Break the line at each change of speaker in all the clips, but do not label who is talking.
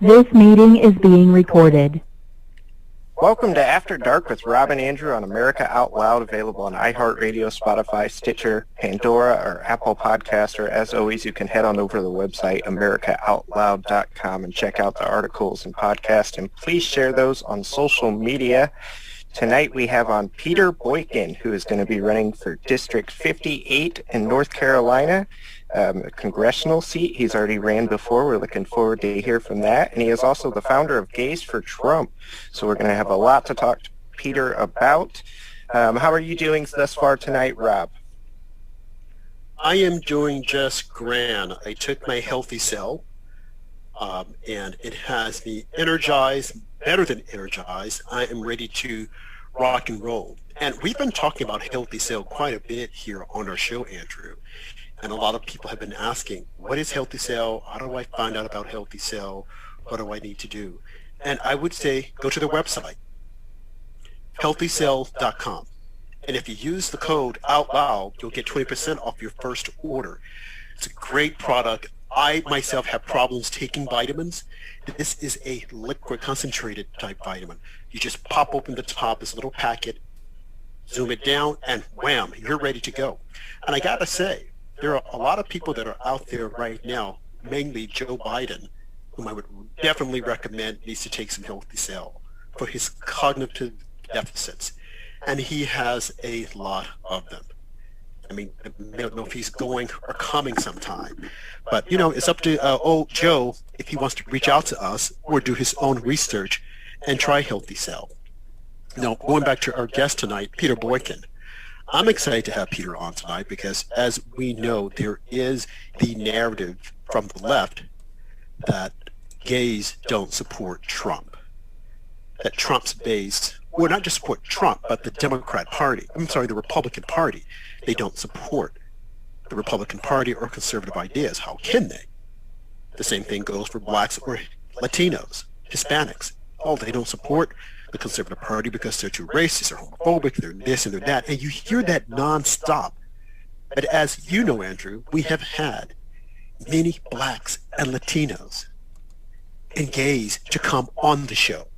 This meeting is being recorded.
Welcome to After Dark with Rob and Andrew on America Out Loud, available on iHeartRadio, Spotify, Stitcher, Pandora, or Apple Podcast. Or as always, you can head on over to the website, americaoutloud.com, and check out the articles and podcasts. And please share those on social media. Tonight we have on Peter Boykin, who is going to be running for District 58 in North Carolina, a congressional seat. He's already ran before. We're looking forward to hear from that. And he is also the founder of Gays for Trump. So we're going to have a lot to talk to Peter about. How are you doing thus far tonight, Rob?
I am doing just grand. I took my healthy cell, and it has me energized, better than energized. I am ready to rock and roll. And we've been talking about healthy cell quite a bit here on our show, Andrew. And a lot of people have been asking, what is healthy cell? How do I find out about healthy cell? What do I need to do? And I would say go to their website, healthycell.com. And if you use the code OUTLOUD, you'll get 20% off your first order. It's a great product. I myself have problems taking vitamins. This is a liquid concentrated type vitamin. You just pop open the top, this little packet, zoom it down, and wham, you're ready to go. And I gotta say, there are a lot of people that are out there right now, mainly Joe Biden, whom I would definitely recommend needs to take some healthy cell for his cognitive deficits. And he has a lot of them. I mean, I don't know if he's going or coming sometime. But, you know, it's up to old Joe if he wants to reach out to us or do his own research and try healthy cell. Now, going back to our guest tonight, Peter Boykin. I'm excited to have Peter on tonight because, as we know, there is the narrative from the left that gays don't support Trump. That Trump's base, well, not just support Trump, but the the Republican Party. They don't support the Republican Party or conservative ideas. How can they? The same thing goes for blacks or Latinos, Hispanics. Oh, they don't support the conservative party because they're too racist or homophobic, they're this and they're that. And you hear that nonstop. But as you know, Andrew, we have had many blacks and Latinos and gays to come on the show.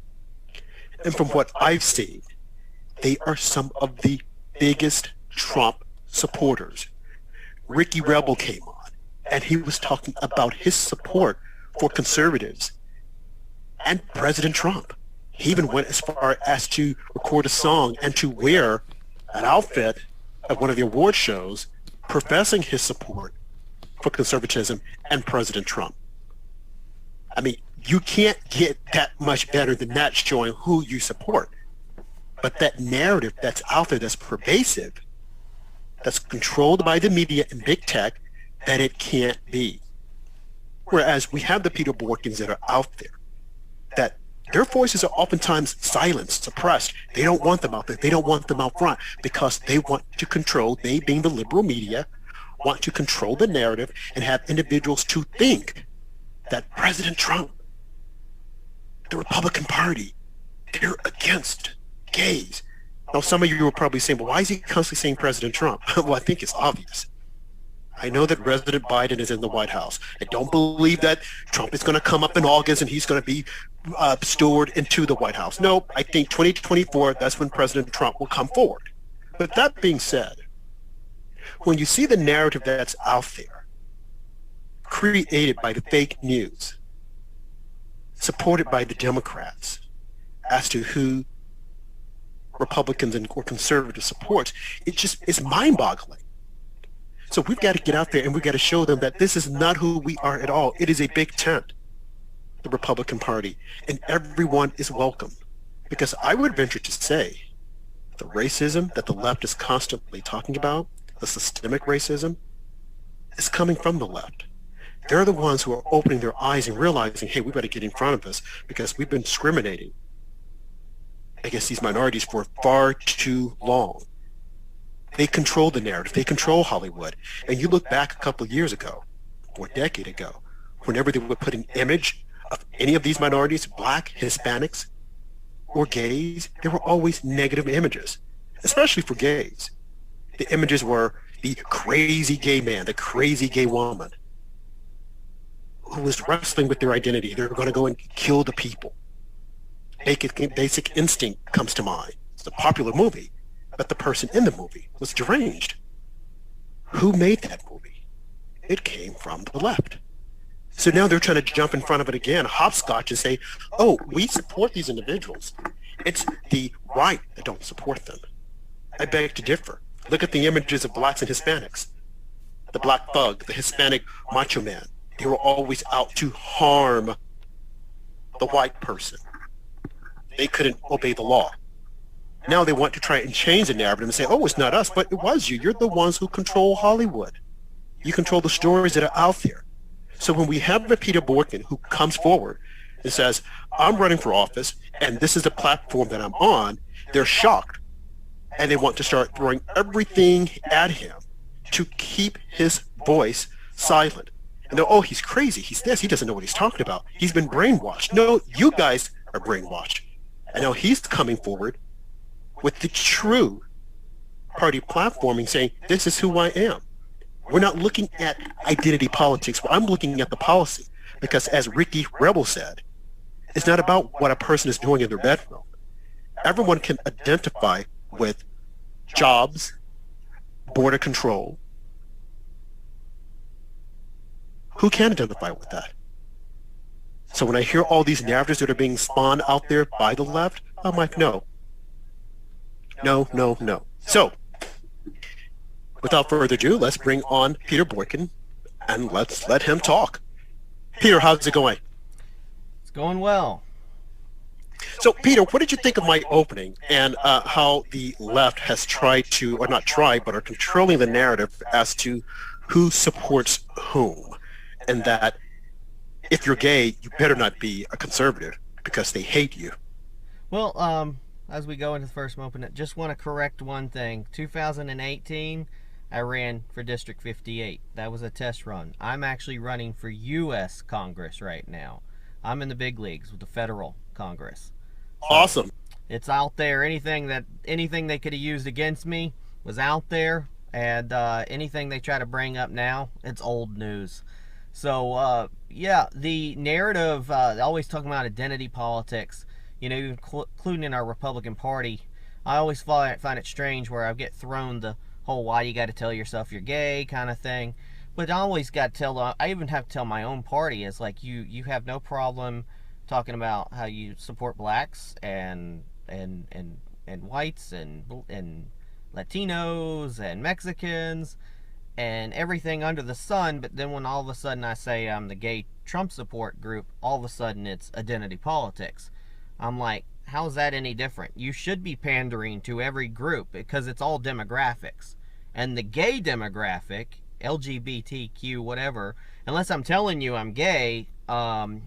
And from what I've seen, they are some of the biggest Trump supporters. Ricky Rebel came on, and he was talking about his support for conservatives and President Trump. He even went as far as to record a song and to wear an outfit at one of the award shows professing his support for conservatism and President Trump. I mean, you can't get that much better than that showing who you support. But that narrative that's out there that's pervasive, that's controlled by the media and big tech, that it can't be. Whereas we have the Peter Boykins that are out there, that their voices are oftentimes silenced, suppressed. They don't want them out there. They don't want them out front because they want to control, they being the liberal media, want to control the narrative and have individuals to think that President Trump, the Republican Party, they're against gays. Now, some of you are probably saying, well, why is he constantly saying President Trump? Well, I think it's obvious. I know that President Biden is in the White House. I don't believe that Trump is going to come up in August and he's going to be stored into the White House. No, I think 2024, that's when President Trump will come forward. But that being said, when you see the narrative that's out there, created by the fake news, supported by the Democrats, as to who Republicans or conservatives supports, it's mind-boggling. So we've got to get out there and we've got to show them that this is not who we are at all. It is a big tent, the Republican Party, and everyone is welcome. Because I would venture to say the racism that the left is constantly talking about, the systemic racism, is coming from the left. They're the ones who are opening their eyes and realizing, hey, we better get in front of this because we've been discriminating against these minorities for far too long. They control the narrative. They control Hollywood. And you look back a couple of years ago, or a decade ago, whenever they would put an image of any of these minorities, black, Hispanics, or gays, there were always negative images, especially for gays. The images were the crazy gay man, the crazy gay woman. who is wrestling with their identity. They're going to go and kill the people. Basic Instinct comes to mind. It's a popular movie, but the person in the movie was deranged. Who made that movie? It came from the left. So now they're trying to jump in front of it again, hopscotch, and say, oh, we support these individuals. It's the right that don't support them. I beg to differ. Look at the images of blacks and Hispanics. The black thug, the Hispanic macho man. They were always out to harm the white person. They couldn't obey the law. Now they want to try and change the narrative and say, oh, it's not us, but it was you. You're the ones who control Hollywood. You control the stories that are out there. So when we have Peter Boykin who comes forward and says, I'm running for office, and this is the platform that I'm on, they're shocked. And they want to start throwing everything at him to keep his voice silent. And they're, oh, he's crazy. He's this. He doesn't know what he's talking about. He's been brainwashed. No, you guys are brainwashed. And now he's coming forward with the true party platforming, saying, this is who I am. We're not looking at identity politics. I'm looking at the policy. Because as Ricky Rebel said, it's not about what a person is doing in their bedroom. Everyone can identify with jobs, border control. Who can identify with that? So when I hear all these narratives that are being spawned out there by the left, I'm like, no. No, no, no. So, without further ado, let's bring on Peter Boykin and let's let him talk. Peter, how's it going?
It's going well.
So, Peter, what did you think of my opening and how the left has tried to, or not tried, but are controlling the narrative as to who supports whom? And that if you're gay, you better not be a conservative because they hate you.
Well, as we go into the first opening, just want to correct one thing. 2018, I ran for District 58. That was a test run. I'm actually running for U.S. Congress right now. I'm in the big leagues with the federal Congress. So
awesome.
It's out there. Anything they could have used against me was out there, and anything they try to bring up now, it's old news. So, yeah, the narrative, always talking about identity politics, you know, including in our Republican Party, I always find it strange where I get thrown the whole why you got to tell yourself you're gay kind of thing. But I always got to tell, I even have to tell my own party, is like, you have no problem talking about how you support blacks and whites and Latinos and Mexicans and everything under the sun, but then when all of a sudden I say I'm the gay Trump support group, all of a sudden it's identity politics. I'm like, how's that any different? You should be pandering to every group because it's all demographics. And the gay demographic, LGBTQ, whatever, unless I'm telling you I'm gay, I've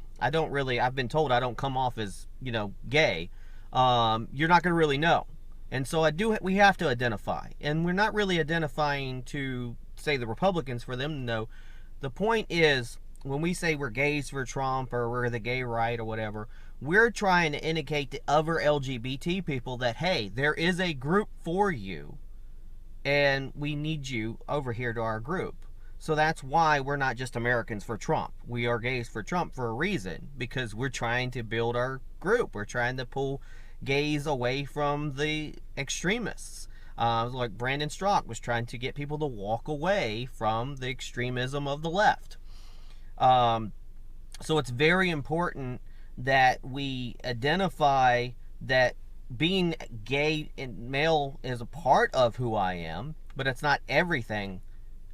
been told I don't come off as, you know, gay. You're not going to really know. And so we have to identify. And we're not really identifying to, say, the Republicans for them to know. The point is, when we say we're gays for Trump or we're the gay right or whatever, we're trying to indicate to other LGBT people that, hey, there is a group for you and we need you over here to our group. So that's why we're not just Americans for Trump. We are gays for Trump for a reason, because we're trying to build our group. We're trying to pull gays away from the extremists. Like Brandon Strzok was trying to get people to walk away from the extremism of the left. So it's very important that we identify that being gay and male is a part of who I am, but it's not everything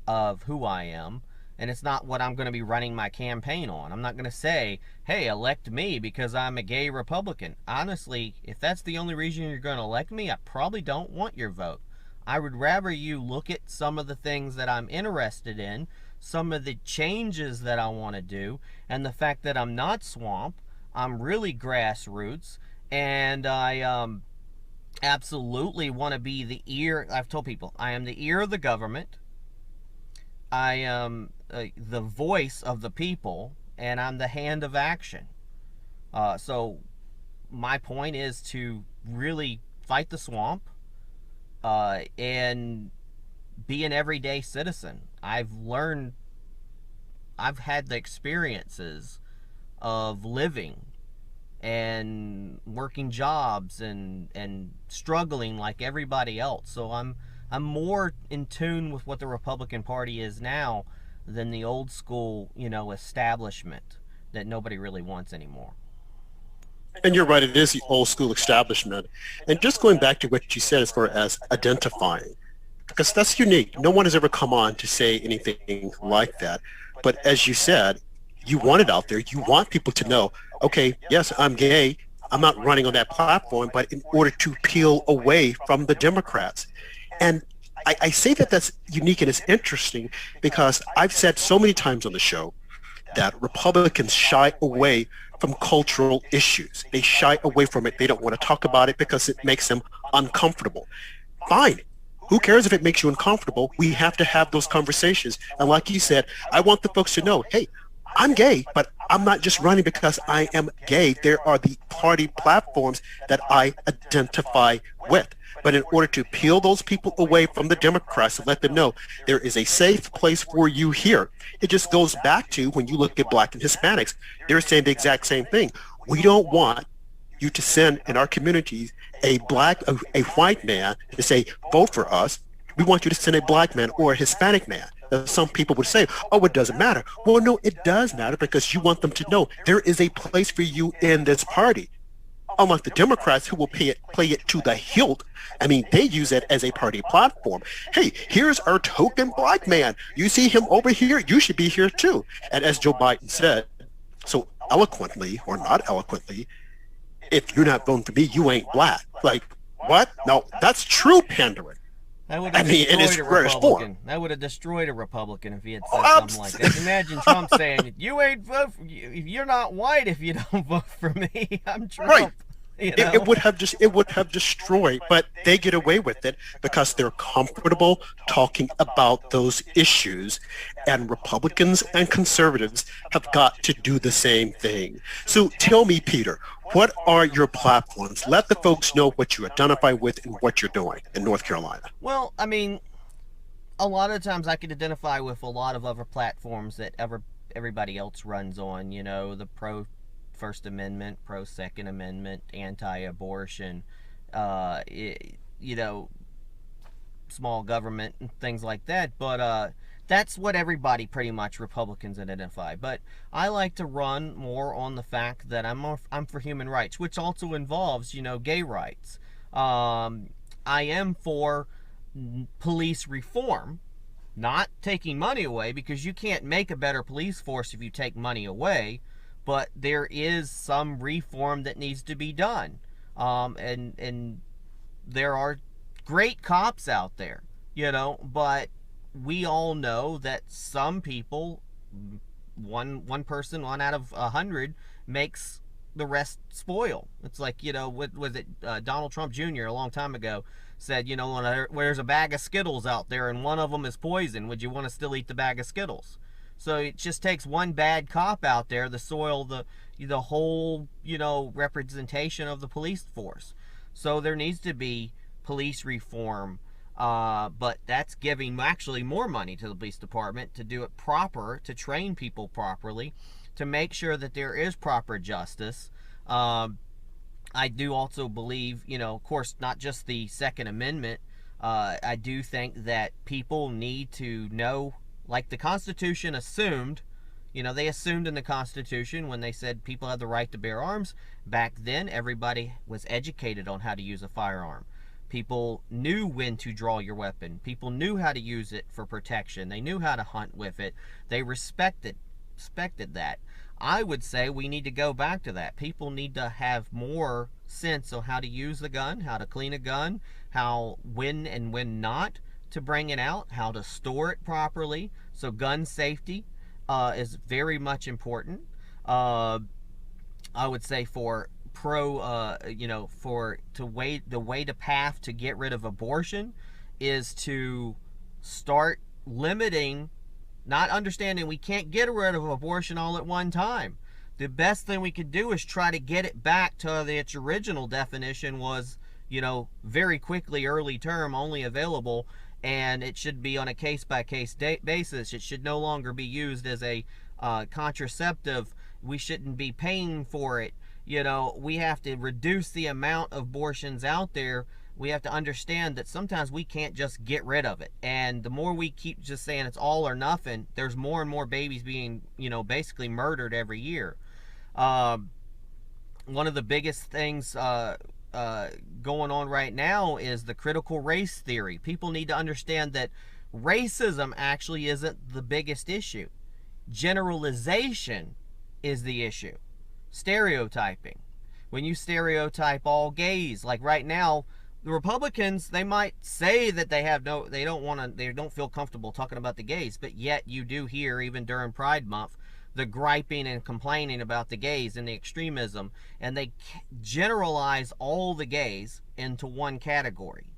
of who I am, and it's not what I'm going to be running my campaign on. I'm not going to say, hey, elect me because I'm a gay Republican. Honestly, if that's the only reason you're going to elect me, I probably don't want your vote. I would rather you look at some of the things that I'm interested in, some of the changes that I want to do, and the fact that I'm not swamp, I'm really grassroots, and I absolutely want to be the ear. I've told people, I am the ear of the government, I am the voice of the people, and I'm the hand of action. So my point is to really fight the swamp and be an everyday citizen. I've learned I've had the experiences of living and working jobs and struggling like everybody else. So I'm more in tune with what the Republican Party is now than the old school, establishment that nobody really wants anymore.
And you're right, it is the old school establishment. And just going back to what you said as far as identifying, because that's unique. No one has ever come on to say anything like that. But as you said, you want it out there. You want people to know, okay, yes, I'm gay. I'm not running on that platform, but in order to peel away from the Democrats. And I say that that's unique and it's interesting because I've said so many times on the show that Republicans shy away from cultural issues. They shy away from it. They don't want to talk about it because it makes them uncomfortable. Fine. Who cares if it makes you uncomfortable? We have to have those conversations. And like you said, I want the folks to know, hey, I'm gay, but I'm not just running because I am gay. There are the party platforms that I identify with. But in order to peel those people away from the Democrats and let them know there is a safe place for you here, it just goes back to when you look at Black and Hispanics, they're saying the exact same thing. We don't want you to send in our communities a white man to say, vote for us. We want you to send a Black man or a Hispanic man. Some people would say, oh, it doesn't matter. Well, no, it does matter because you want them to know there is a place for you in this party. Unlike the Democrats who will play it to the hilt. I mean, they use it as a party platform. Hey, here's our token Black man. You see him over here, you should be here too. And as Joe Biden said, so eloquently or not eloquently, if you're not voting for me, you ain't Black. Like, what? No, that's true pandering.
That would have That would have destroyed a Republican if he had said something like that. Imagine Trump saying, "You ain't vote. You're not white if you don't vote for me. I'm Trump."
Right. It would have destroyed, but they get away with it because they're comfortable talking about those issues, and Republicans and conservatives have got to do the same thing. So tell me, Peter, what are your platforms? Let the folks know what you identify with and what you're doing in North Carolina.
Well, I mean, a lot of times I could identify with a lot of other platforms that everybody else runs on, the pro-First Amendment, pro-Second Amendment, anti-abortion, small government and things like that. But that's what everybody pretty much Republicans identify. But I like to run more on the fact that I'm for human rights, which also involves, gay rights. I am for police reform, not taking money away, because you can't make a better police force if you take money away. But there is some reform that needs to be done. And there are great cops out there, but we all know that some people, one person, 1 out of 100, makes the rest spoil. It's like, what was it, Donald Trump Jr. a long time ago said, when there's a bag of Skittles out there and one of them is poison, would you want to still eat the bag of Skittles? So it just takes one bad cop out there to soil the whole, representation of the police force. So there needs to be police reform, but that's giving actually more money to the police department to do it proper, to train people properly, to make sure that there is proper justice. I do also believe, of course, not just the Second Amendment. I do think that people need to know, like the Constitution assumed, they assumed in the Constitution when they said people have the right to bear arms. Back then, everybody was educated on how to use a firearm. People knew when to draw your weapon. People knew how to use it for protection. They knew how to hunt with it. They respected that. I would say we need to go back to that. People need to have more sense of how to use the gun, how to clean a gun, when and when not to bring it out, how to store it properly. So gun safety is very much important. I would say the way to path to get rid of abortion is to start limiting, not understanding we can't get rid of abortion all at one time. The best thing we could do is try to get it back to its original definition was, very quickly, early term, only available, and it should be on a case-by-case basis. It should no longer be used as a contraceptive, we shouldn't be paying for it. You know, we have to reduce the amount of abortions out there. We have to understand that sometimes we can't just get rid of it. And the more we keep just saying it's all or nothing, there's more and more babies being, you know, basically murdered every year. One of the biggest things going on right now is the critical race theory. People need to understand that racism actually isn't the biggest issue. Generalization is the issue. Stereotyping. When you stereotype all gays, like right now, the Republicans, they might say that they don't feel comfortable talking about the gays, but yet you do hear, even during Pride Month, the griping and complaining about the gays and the extremism, and they generalize all the gays into one category.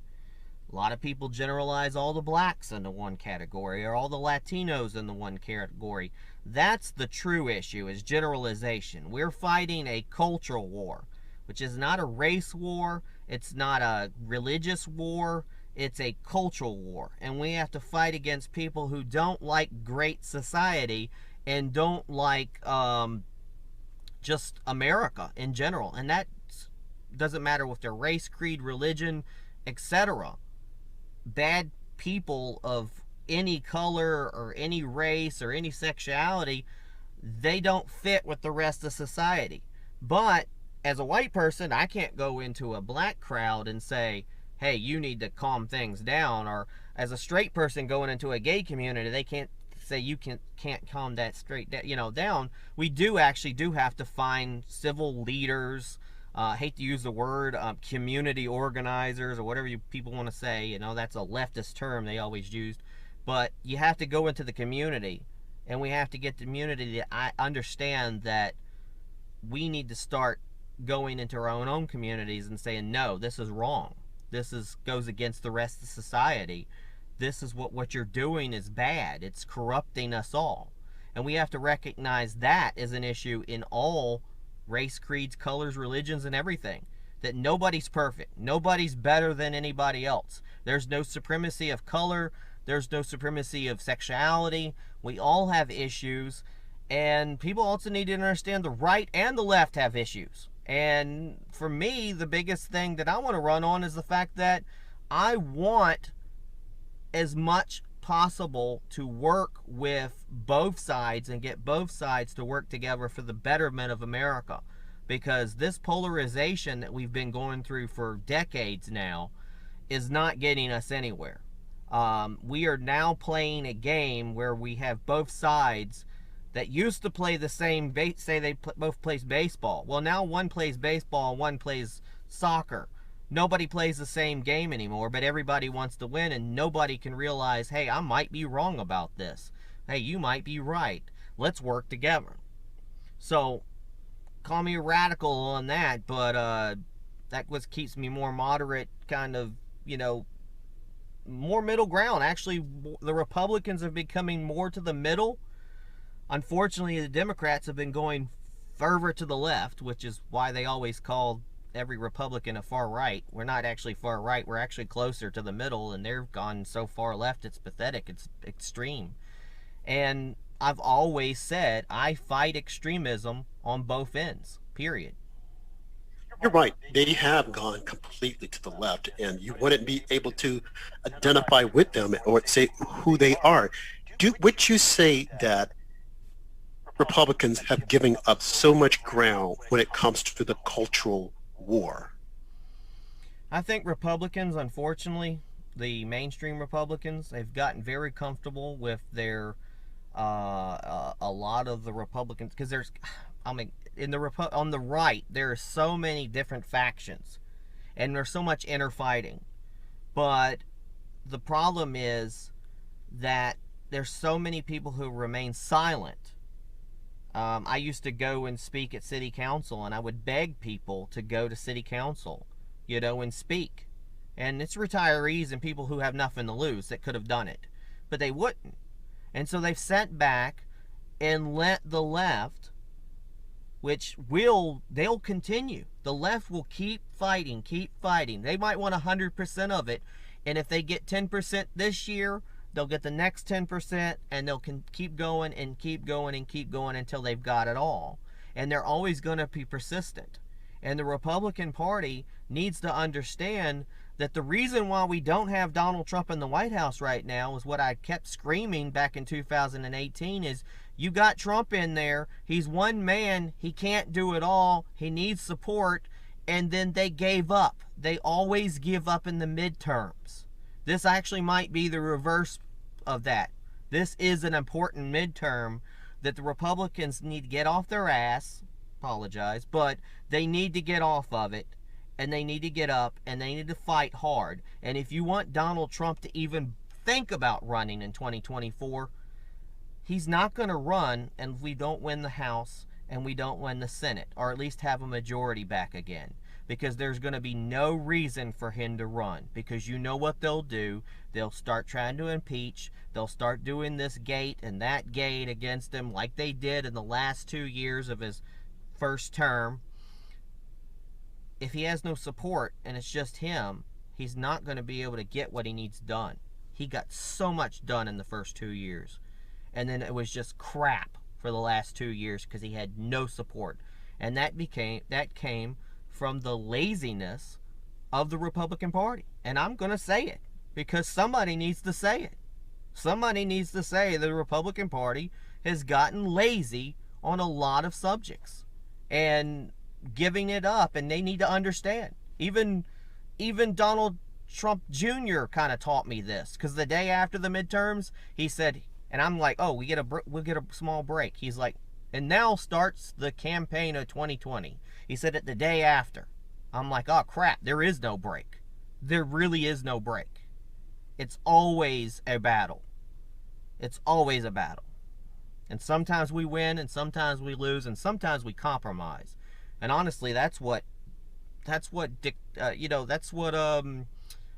A lot of people generalize all the blacks into one category, or all the Latinos into one category. That's the true issue, is generalization. We're fighting a cultural war, which is not a race war, it's not a religious war, it's a cultural war. And we have to fight against people who don't like great society and don't like just America in general. And that doesn't matter with their race, creed, religion, etc. Bad people of any color or any race or any sexuality, they don't fit with the rest of society. But as a white person, I can't go into a black crowd and say, hey, you need to calm things down. Or as a straight person going into a gay community, they can't say you can't calm that down. We do have to find civil leaders, hate to use the word, community organizers, or whatever people want to say. You know, that's a leftist term they always used. But you have to go into the community, and we have to get the community to understand that we need to start going into our own communities and saying, no, this is wrong. This goes against the rest of society. This is what you're doing is bad. It's corrupting us all. And we have to recognize that as an issue in all race, creeds, colors, religions, and everything. That nobody's perfect. Nobody's better than anybody else. There's no supremacy of color. There's no supremacy of sexuality. We all have issues. And people also need to understand the right and the left have issues. And for me, the biggest thing that I want to run on is the fact that I want as much possible to work with both sides and get both sides to work together for the betterment of America. Because this polarization that we've been going through for decades now is not getting us anywhere. We are now playing a game where we have both sides that used to play the same, say they both plays baseball. Well, now one plays baseball and one plays soccer. Nobody plays the same game anymore, but everybody wants to win, and nobody can realize, hey, I might be wrong about this. Hey, you might be right. Let's work together. So, call me a radical on that, but that keeps me more moderate, kind of, more middle ground. Actually, the Republicans are becoming more to the middle. Unfortunately, the Democrats have been going further to the left, which is why they always call every Republican a far right. We're not actually far right. We're actually closer to the middle, and they've gone so far left, it's pathetic. It's extreme. And I've always said I fight extremism on both ends, period.
You're right. They have gone completely to the left, and you wouldn't be able to identify with them or say who they are. Would you say that Republicans have given up so much ground when it comes to the cultural war?
I think Republicans, unfortunately, the mainstream Republicans, they've gotten very comfortable with their a lot of the Republicans, because on the right there are so many different factions and there's so much infighting, but the problem is that there's so many people who remain silent. I used to go and speak at city council, and I would beg people to go to city council, and speak. And it's retirees and people who have nothing to lose that could have done it, but they wouldn't. And so they've sat back and let the left, they'll continue. The left will keep fighting. They might want 100% of it, and if they get 10% this year, they'll get the next 10%, and they'll keep going and keep going and keep going until they've got it all. And they're always going to be persistent. And the Republican Party needs to understand that the reason why we don't have Donald Trump in the White House right now is what I kept screaming back in 2018 is, you got Trump in there. He's one man. He can't do it all. He needs support. And then they gave up. They always give up in the midterms. This actually might be the reverse of that. This is an important midterm that the Republicans need to get off their ass. Apologize, but they need to get off of it, and they need to get up, and they need to fight hard. And if you want Donald Trump to even think about running in 2024, he's not going to run and we don't win the House and we don't win the Senate, or at least have a majority back again, because there's going to be no reason for him to run, because you know what they'll do. They'll start trying to impeach. They'll start doing this gate and that gate against him like they did in the last 2 years of his first term. If he has no support and it's just him, he's not going to be able to get what he needs done. He got so much done in the first 2 years, and then it was just crap for the last 2 years because he had no support. And that came from the laziness of the Republican Party. And I'm going to say it because somebody needs to say it. Somebody needs to say the Republican Party has gotten lazy on a lot of subjects and giving it up, and they need to understand. Even Donald Trump Jr. kind of taught me this, because the day after the midterms, he said, and I'm like, oh, we'll get a small break. He's like, and now starts the campaign of 2020. He said it the day after. I'm like, oh crap, there is no break. There really is no break. It's always a battle. It's always a battle. And sometimes we win, and sometimes we lose, and sometimes we compromise. And honestly, that's what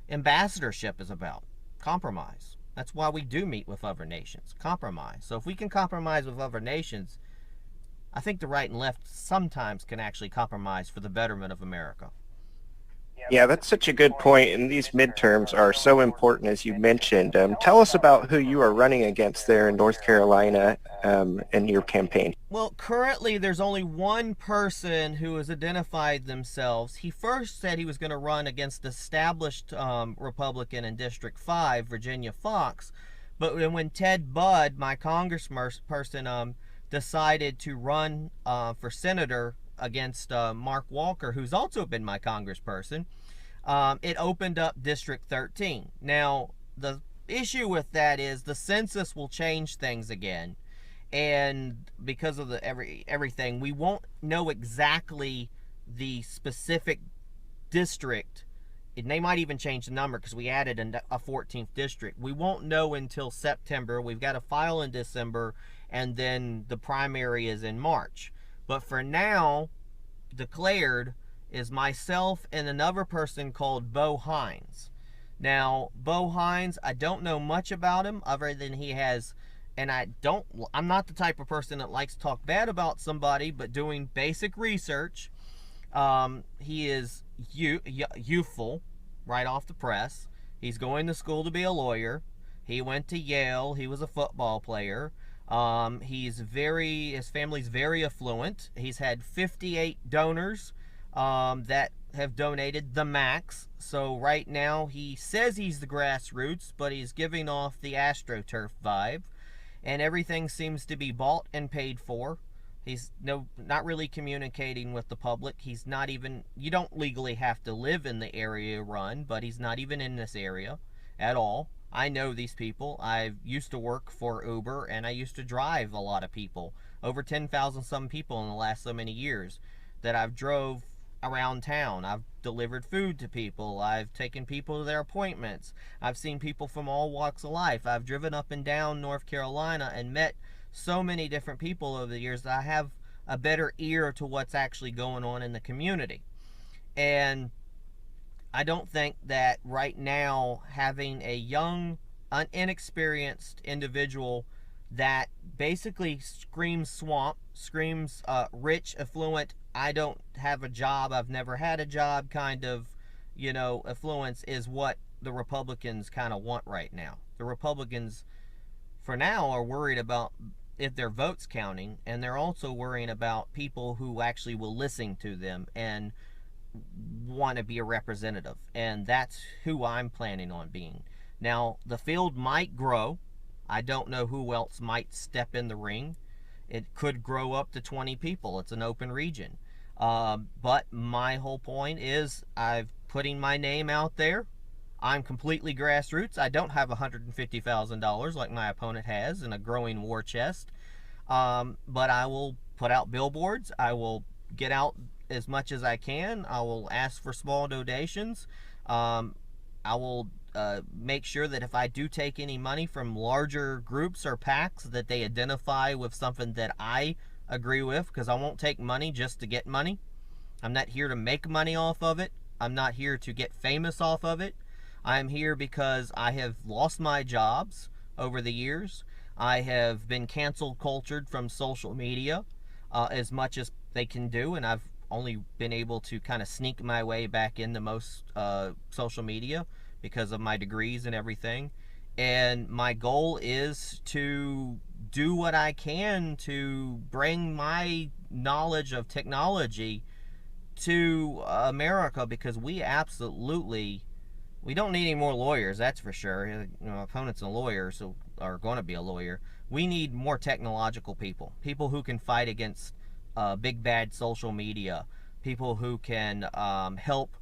ambassadorship is about. Compromise. That's why we do meet with other nations. Compromise. So if we can compromise with other nations, I think the right and left sometimes can actually compromise for the betterment of America.
Yeah, that's such a good point, and these midterms are so important, as you mentioned. Tell us about who you are running against there in North Carolina in your campaign.
Well, currently there's only one person who has identified themselves. He first said he was going to run against established Republican in District 5, Virginia Fox, but when Ted Budd, my congressperson, decided to run for senator against Mark Walker, who's also been my congressperson, it opened up District 13. Now, the issue with that is the census will change things again, and because of the everything, we won't know exactly the specific district. They might even change the number because we added a 14th district. We won't know until September. We've got to file in December, and then the primary is in March. But for now, declared is myself and another person called Bo Hines. Now, Bo Hines, I don't know much about him other than he has, and I'm not the type of person that likes to talk bad about somebody, but doing basic research, he is youthful, right off the press. He's going to school to be a lawyer. He went to Yale. He was a football player. His family's very affluent. He's had 58 donors that have donated the max. So right now he says he's the grassroots, but he's giving off the AstroTurf vibe, and everything seems to be bought and paid for. He's not really communicating with the public. He's not even, you don't legally have to live in the area you run, but he's not even in this area at all. I know these people. I used to work for Uber, and I used to drive a lot of people. Over 10,000 some people in the last so many years that I've drove around town. I've delivered food to people. I've taken people to their appointments. I've seen people from all walks of life. I've driven up and down North Carolina and met so many different people over the years that I have a better ear to what's actually going on in the community. And I don't think that right now having a young, inexperienced individual that basically screams swamp, screams rich, affluent, I don't have a job, I've never had a job kind of, affluence is what the Republicans kind of want right now. The Republicans, for now, are worried about if their votes counting, and they're also worrying about people who actually will listen to them and want to be a representative. And that's who I'm planning on being. Now, the field might grow. I don't know who else might step in the ring. It could grow up to 20 people. It's an open region. But my whole point is I'm putting my name out there. I'm completely grassroots. I don't have $150,000 like my opponent has in a growing war chest. But I will put out billboards. I will get out as much as I can. I will ask for small donations. I will make sure that if I do take any money from larger groups or PACs, that they identify with something that I agree with, because I won't take money just to get money. I'm not here to make money off of it. I'm not here to get famous off of it. I'm here because I have lost my jobs over the years. I have been cancel cultured from social media as much as they can do, and I've only been able to kind of sneak my way back into most social media because of my degrees and everything. And my goal is to do what I can to bring my knowledge of technology to America, because we don't need any more lawyers, that's for sure. You know, opponent's a lawyer, so are going to be a lawyer. We need more technological people who can fight against big bad social media, people who can help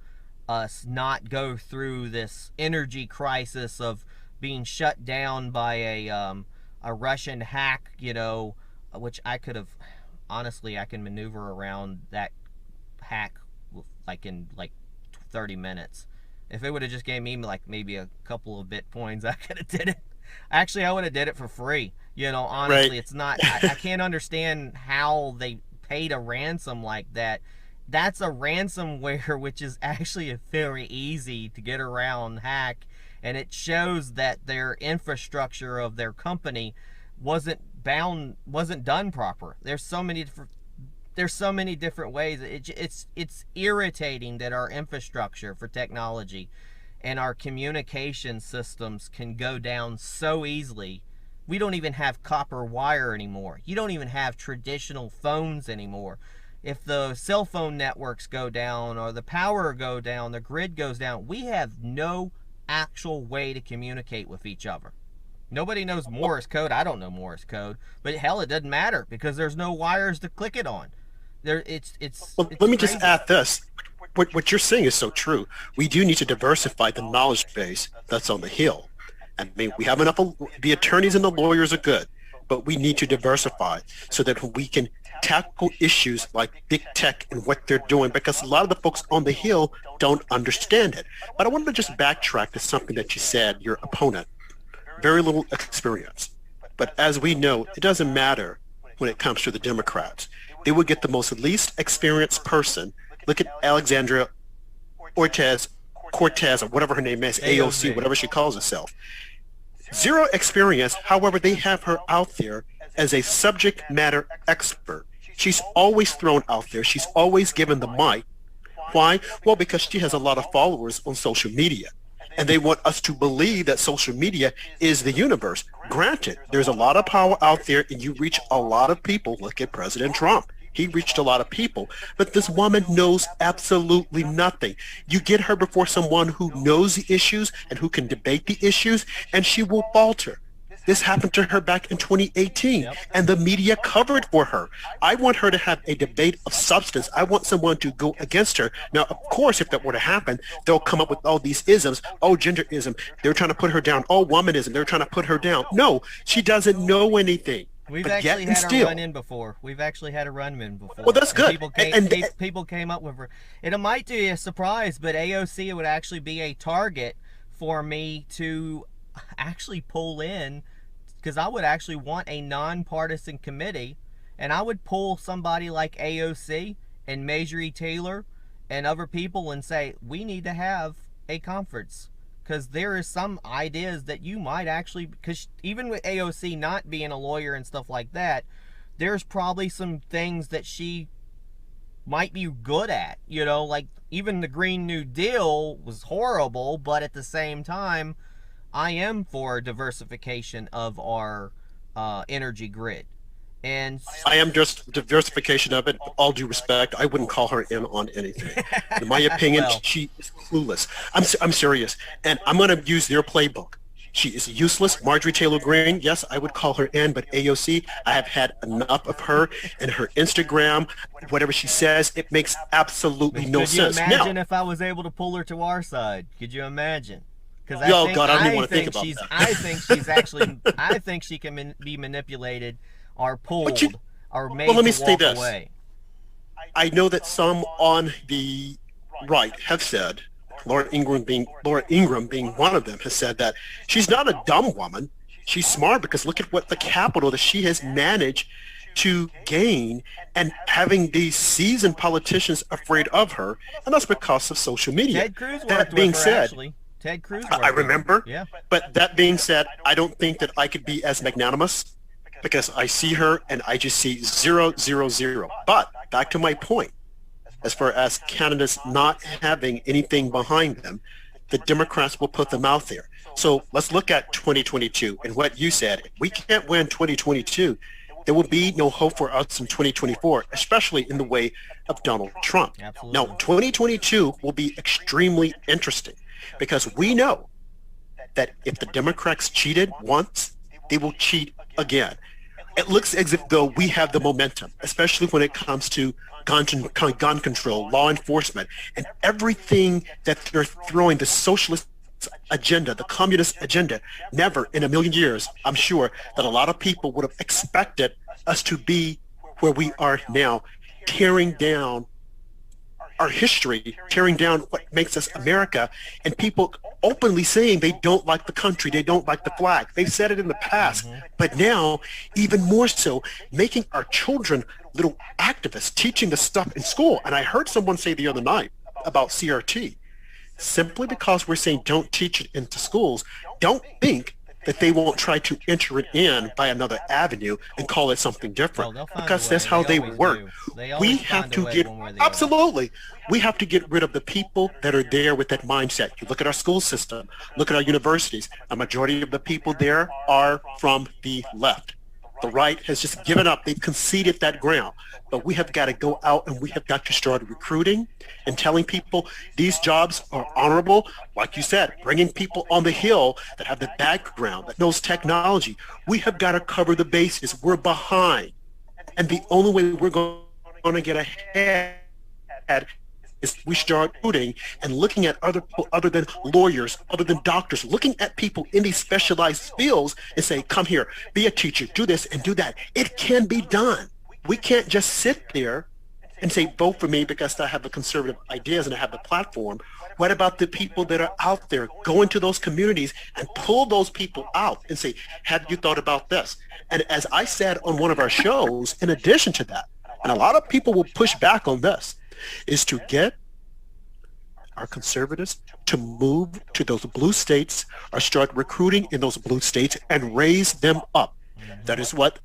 us not go through this energy crisis of being shut down by a Russian hack, you know, which I could have, honestly, I can maneuver around that hack like in 30 minutes. If it would have just gave me like maybe a couple of Bitcoins, I could have did it. Actually, I would have did it for free. You know, honestly,
Right.
it's not, I can't understand how they paid a ransom like that. That's a ransomware, which is actually very easy to get around, hack, and it shows that their infrastructure of their company wasn't done proper. There's so many different ways. It's irritating that our infrastructure for technology and our communication systems can go down so easily. We don't even have copper wire anymore. You don't even have traditional phones anymore. If the cell phone networks go down or the power go down, the grid goes down, we have no actual way to communicate with each other. Nobody knows Morse code. I don't know Morse code, but hell, it doesn't matter because there's no wires to click it on. It's
Let me just
crazy.
add this. What you're saying is so true. We do need to diversify the knowledge base that's on the Hill. I mean, we have enough. The attorneys and the lawyers are good, but we need to diversify so that we can tackle issues like big tech and what they're doing, because a lot of the folks on the Hill don't understand it. But I wanted to just backtrack to something that you said, your opponent. Very little experience. But as we know, it doesn't matter when it comes to the Democrats. They would get the most least experienced person. Look at Alexandria Cortez, or whatever her name is, AOC, whatever she calls herself. Zero experience, however, they have her out there as a subject matter expert. She's always thrown out there. She's always given the mic. Why? Well, because she has a lot of followers on social media. And they want us to believe that social media is the universe. Granted, there's a lot of power out there and you reach a lot of people. Look at President Trump. He reached a lot of people. But this woman knows absolutely nothing. You get her before someone who knows the issues and who can debate the issues, and she will falter. This happened to her back in 2018, and the media covered for her. I want her to have a debate of substance. I want someone to go against her. Now, of course, if that were to happen, they'll come up with all these isms. Oh, genderism. They're trying to put her down. Oh, womanism. They're trying to put her down. No, she doesn't know anything.
We've
But
actually
yet and
had
still-
a run-in before.
Well, that's good.
People came up with her. And it might be a surprise, but AOC would actually be a target for me to actually pull in, because I would actually want a nonpartisan committee, and I would pull somebody like AOC and Marjorie Taylor and other people and say, we need to have a conference. Because there is some ideas that you might actually, because even with AOC not being a lawyer and stuff like that, there's probably some things that she might be good at. You know, like even the Green New Deal was horrible, but at the same time, I am for diversification of our energy grid. And
I am just diversification of it. All due respect, I wouldn't call her in on anything. In my opinion,
Well,
she is clueless. I'm serious, and I'm going to use their playbook. She is useless. Marjorie Taylor Greene, yes, I would call her in, but AOC, I have had enough of her and her Instagram. Whatever she says, it makes absolutely no sense.
Could you imagine
Now,
if I was able to pull her to our side? Could you imagine? Because
oh God, I don't even want to think about that.
I think she's actually. I think she can be manipulated, or pulled, or made
let me
to
say
walk
this.
away.
I know that some on the right have said, Laura Ingraham being one of them, has said that she's not a dumb woman. She's smart because look at what the capital that she has managed to gain, and having these seasoned politicians afraid of her, and that's because of social media.
Ted Cruz worked
That
with
being
her,
said,
actually. Ted Cruz.
I remember.
Yeah.
But that being said, I don't think that I could be as magnanimous because I see her and I just see 0, 0, 0. But back to my point, as far as candidates not having anything behind them, the Democrats will put them out there. So let's look at 2022 and what you said. If we can't win 2022, there will be no hope for us in 2024, especially in the way of Donald Trump.
Absolutely.
Now, 2022 will be extremely interesting because we know that if the Democrats cheated once, they will cheat again. It looks as if though we have the momentum, especially when it comes to gun control, law enforcement, and everything that they're throwing, the socialist agenda, the communist agenda. Never in a million years, I'm sure that a lot of people would have expected us to be where we are now, tearing down our history, tearing down what makes us America, and people openly saying they don't like the country, they don't like the flag. They've said it in the past, but now even more so, making our children little activists, teaching the stuff in school. And I heard someone say the other night about CRT. Simply because we're saying don't teach it into schools, don't think that they won't try to enter it in by another avenue and call it something different, because that's how they work. We have to get, absolutely, we have to get rid of the people that are there with that mindset. You look at our school system, look at our universities. A majority of the people there are from the left. The right has just given up. They've conceded that ground. But we have got to go out and we have got to start recruiting and telling people these jobs are honorable. Like you said, bringing people on the Hill that have the background, that knows technology. We have got to cover the bases. We're behind. And the only way we're going to get ahead is we start recruiting and looking at other people other than lawyers, other than doctors, looking at people in these specialized fields and say, come here, be a teacher, do this and do that. It can be done. We can't just sit there and say, vote for me because I have the conservative ideas and I have the platform. What about the people that are out there? Go into those communities and pull those people out and say, have you thought about this? And as I said on one of our shows, in addition to that, and a lot of people will push back on this, is to get our conservatives to move to those blue states or start recruiting in those blue states and raise them up. That is what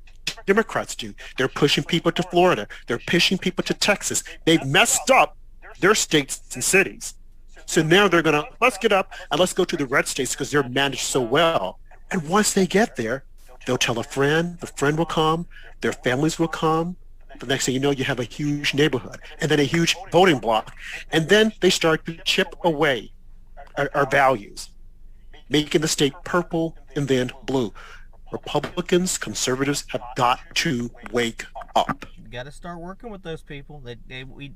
Democrats do. They're pushing people to Florida. They're pushing people to Texas. They've messed up their states and cities. So now they're going to, let's get up and let's go to the red states because they're managed so well. And once they get there, they'll tell a friend, the friend will come, their families will come. The next thing you know, you have a huge neighborhood and then a huge voting block. And then they start to chip away our values, making the state purple and then blue. Republicans, conservatives have got to wake up.
You got to start working with those people.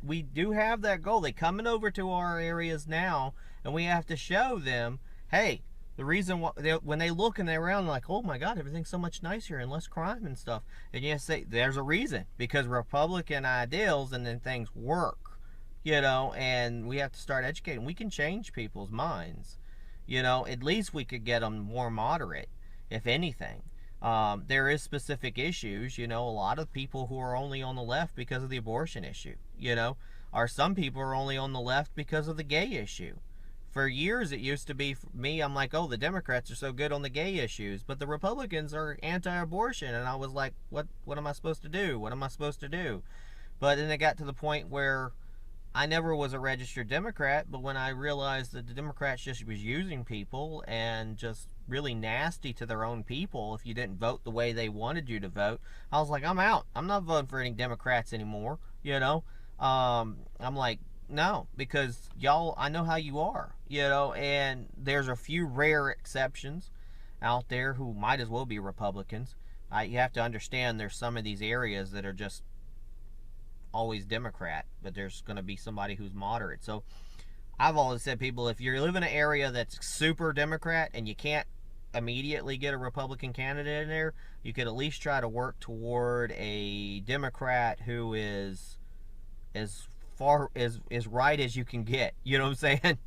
We do have that goal. They're coming over to our areas now, and we have to show them, hey, the reason why when they look and they're around like, oh my God, everything's so much nicer and less crime and stuff. And you say there's a reason, because Republican ideals and then things work, and we have to start educating. We can change people's minds, at least we could get them more moderate, if anything. There is specific issues, a lot of people who are only on the left because of the abortion issue, or some people are only on the left because of the gay issue. For years, it used to be me, I'm like, oh, the Democrats are so good on the gay issues, but the Republicans are anti-abortion. And I was like, what am I supposed to do? What am I supposed to do? But then it got to the point where I never was a registered Democrat, but when I realized that the Democrats just was using people and just really nasty to their own people if you didn't vote the way they wanted you to vote, I was like, I'm out. I'm not voting for any Democrats anymore, you know? I'm like, no, because y'all, I know how you are, you know, and there's a few rare exceptions out there who might as well be Republicans. You have to understand there's some of these areas that are just always Democrat, but there's going to be somebody who's moderate. So I've always said, people, if you live in an area that's super Democrat and you can't immediately get a Republican candidate in there, you could at least try to work toward a Democrat who is as far as right as you can get. You know what I'm saying?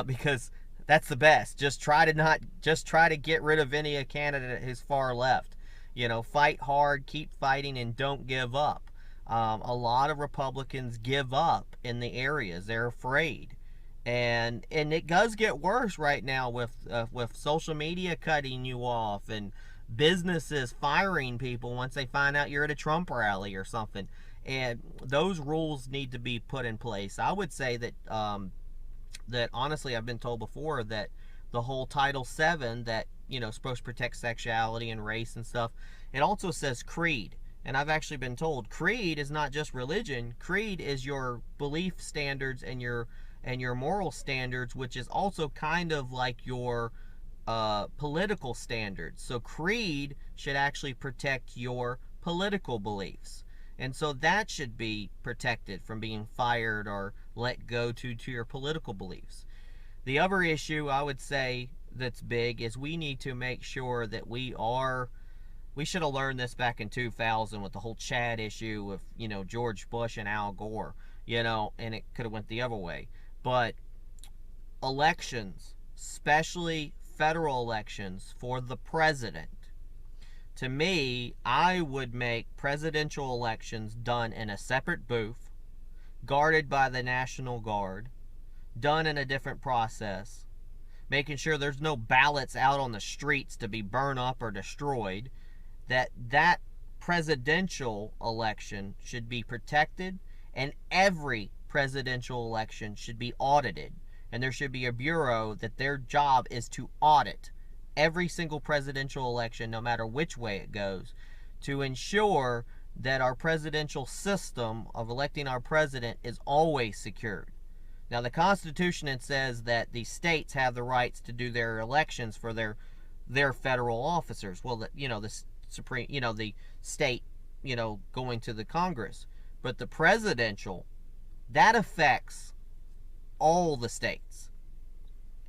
Because that's the best. Just try to get rid of any candidate who's far left. You know, fight hard, keep fighting, and don't give up. A lot of Republicans give up in the areas. They're afraid. And it does get worse right now with social media cutting you off and businesses firing people once they find out you're at a Trump rally or something. And those rules need to be put in place. I would say that that honestly, I've been told before that the whole Title VII that, you know, supposed to protect sexuality and race and stuff, it also says creed. And I've actually been told creed is not just religion. Creed is your belief standards and your moral standards, which is also kind of like your political standards. So creed should actually protect your political beliefs. And so that should be protected from being fired or let go to your political beliefs. The other issue I would say that's big is we need to make sure that we should have learned this back in 2000 with the whole Chad issue with, you know, George Bush and Al Gore, you know, and it could have went the other way. But elections, especially federal elections for the president, to me, I would make presidential elections done in a separate booth, guarded by the National Guard, done in a different process, making sure there's no ballots out on the streets to be burned up or destroyed, that presidential election should be protected, and every presidential election should be audited. And there should be a bureau that their job is to audit every single presidential election, no matter which way it goes, to ensure that our presidential system of electing our president is always secured. Now, the Constitution, it says that the states have the rights to do their elections for their federal officers. Well, you know, the Supreme, you know, the state, you know, going to the Congress. But the presidential, that affects all the states.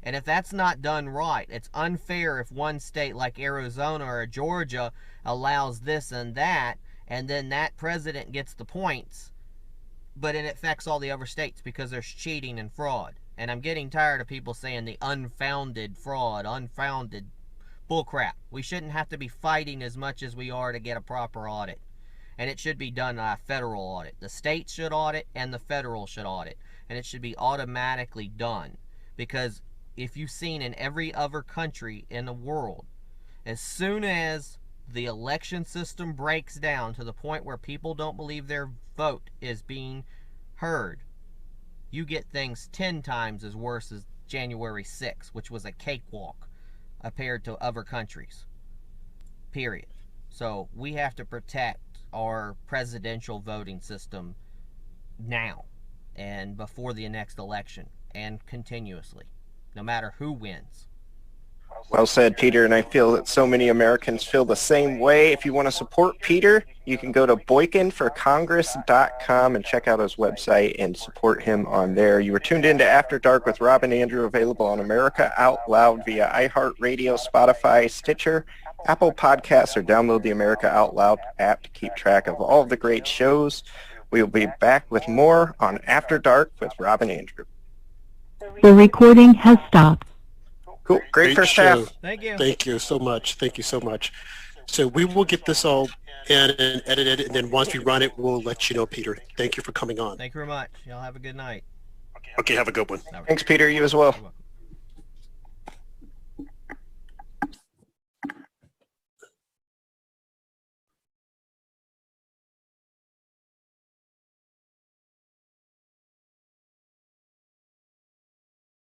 And if that's not done right, it's unfair if one state like Arizona or Georgia allows this and then that president gets the points, but it affects all the other states because there's cheating and fraud. And I'm getting tired of people saying the unfounded fraud, unfounded bullcrap. We shouldn't have to be fighting as much as we are to get a proper audit. And it should be done by a federal audit. The state should audit and the federal should audit. And it should be automatically done. Because if you've seen in every other country in the world, as soon as the election system breaks down to the point where people don't believe their vote is being heard, you get things 10 times as worse as January 6th, which was a cakewalk compared to other countries. Period. So we have to protect our presidential voting system now and before the next election and continuously, no matter who wins.
Well said, Peter, and I feel that so many Americans feel the same way. If you want to support Peter, you can go to BoykinForCongress.com and check out his website and support him on there. You were tuned in to After Dark with Rob and Andrew, available on America Out Loud via iHeartRadio, Spotify, Stitcher, Apple Podcasts, or download the America Out Loud app to keep track of all of the great shows. We'll be back with more on After Dark with Rob and Andrew.
The recording has stopped.
Cool. Great first
show.
half.
Thank you.
Thank you so much. Thank you so much. So we will get this all edited, and then once we run it, we'll let you know, Peter. Thank you for coming on.
Thank you very much. Y'all have a good night.
Okay, have a good one.
Thanks, Peter. You as well.